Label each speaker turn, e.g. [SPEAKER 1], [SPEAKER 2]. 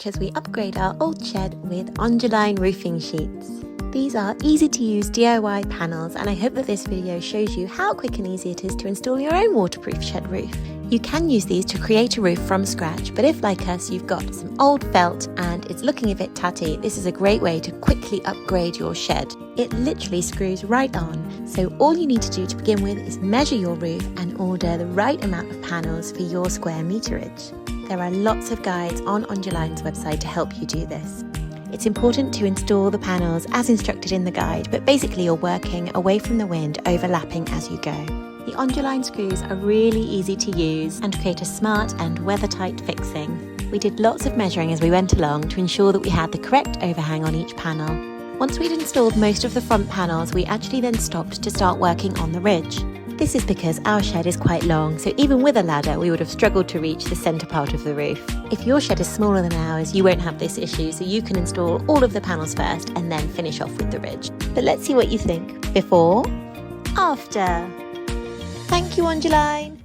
[SPEAKER 1] watch as we upgrade our old shed with Onduline roofing sheets. These are easy to use DIY panels, and I hope that this video shows you how quick and easy it is to install your own waterproof shed roof. You can use these to create a roof from scratch, but if like us you've got some old felt and it's looking a bit tatty, this is a great way to quickly upgrade your shed. It literally screws right on, so all you need to do to begin with is measure your roof and order the right amount of panels for your square meterage. There are lots of guides on Onduline's website to help you do this. It's important to install the panels as instructed in the guide, but basically you're working away from the wind, overlapping as you go. The Onduline screws are really easy to use and create a smart and weather-tight fixing. We did lots of measuring as we went along to ensure that we had the correct overhang on each panel. Once we'd installed most of the front panels, we actually then stopped to start working on the ridge. This is because our shed is quite long, so even with a ladder we would have struggled to reach the centre part of the roof. If your shed is smaller than ours, you won't have this issue, so you can install all of the panels first and then finish off with the ridge. But let's see what you think. Before, after. Thank you, Onduline!